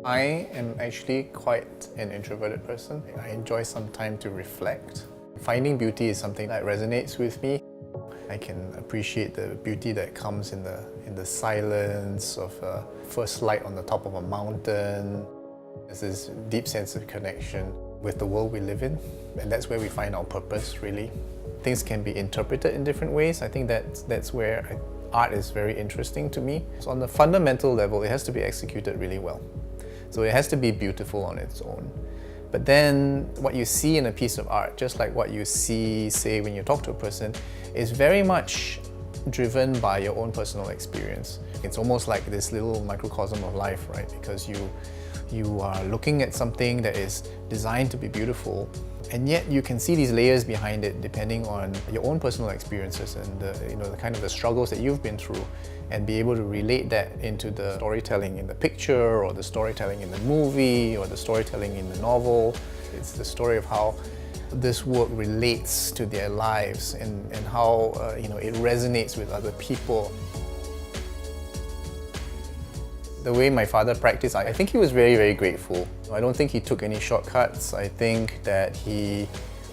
I am actually quite an introverted person. I enjoy some time to reflect. Finding beauty is something that resonates with me. I can appreciate the beauty that comes in the silence of a first light on the top of a mountain. There's this deep sense of connection with the world we live in, and that's where we find our purpose, really. Things can be interpreted in different ways. I think that's where art is very interesting to me. So on the fundamental level, it has to be executed really well. So it has to be beautiful on its own. But then what you see in a piece of art, just like what you see, say, when you talk to a person, is very much driven by your own personal experience. It's almost like this little microcosm of life, right? Because you are looking at something that is designed to be beautiful, and yet you can see these layers behind it depending on your own personal experiences and the kind of the struggles that you've been through, and be able to relate that into the storytelling in the picture, or the storytelling in the movie, or the storytelling in the novel. It's the story of how this work relates to their lives and how it resonates with other people. The way my father practiced, I think he was very, very grateful. I don't think he took any shortcuts. I think that he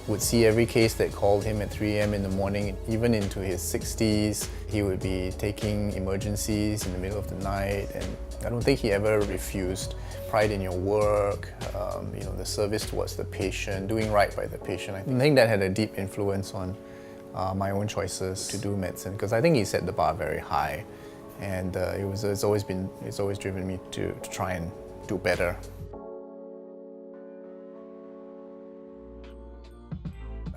would see every case that called him at 3 a.m. in the morning. Even into his 60s, he would be taking emergencies in the middle of the night, and I don't think he ever refused. Pride in your work, the service towards the patient, doing right by the patient. I think that had a deep influence on my own choices to do medicine, because I think he set the bar very high, and it's always driven me to try and do better.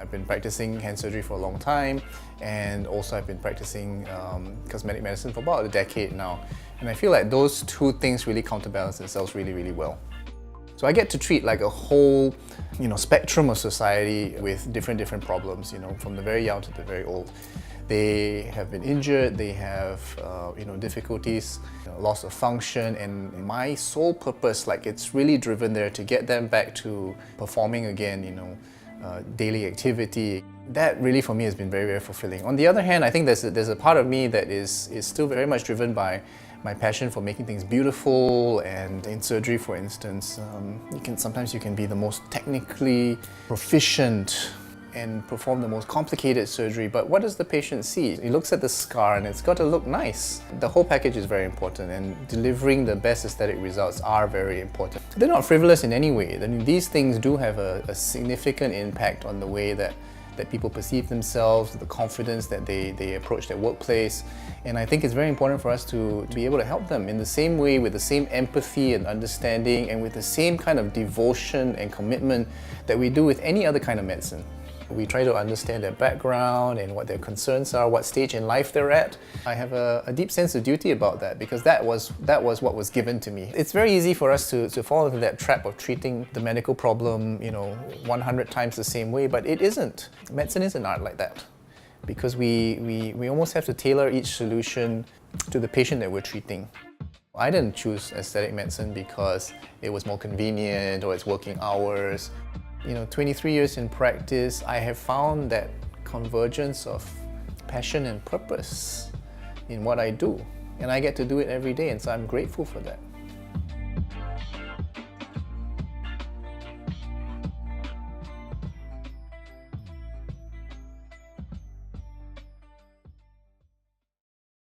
I've been practicing hand surgery for a long time, and also I've been practicing cosmetic medicine for about a decade now. And I feel like those two things really counterbalance themselves really, really well. So I get to treat like a whole spectrum of society with different problems, from the very young to the very old. They have been injured, they have difficulties, loss of function, and my sole purpose, it's really driven there to get them back to performing again, daily activity. That really for me has been very, very fulfilling. On the other hand, I think there's a part of me that is still very much driven by my passion for making things beautiful. And in surgery, for instance, sometimes you can be the most technically proficient and perform the most complicated surgery, but what does the patient see? He looks at the scar and it's got to look nice. The whole package is very important, and delivering the best aesthetic results are very important. They're not frivolous in any way. I mean, these things do have a significant impact on the way that people perceive themselves, the confidence that they approach their workplace. And I think it's very important for us to be able to help them in the same way, with the same empathy and understanding, and with the same kind of devotion and commitment that we do with any other kind of medicine. We try to understand their background and what their concerns are, what stage in life they're at. I have a deep sense of duty about that, because that was what was given to me. It's very easy for us to fall into that trap of treating the medical problem 100 times the same way, but it isn't. Medicine is an art like that, because we almost have to tailor each solution to the patient that we're treating. I didn't choose aesthetic medicine because it was more convenient or it's working hours. 23 years in practice, I have found that convergence of passion and purpose in what I do, and I get to do it every day, and so I'm grateful for that.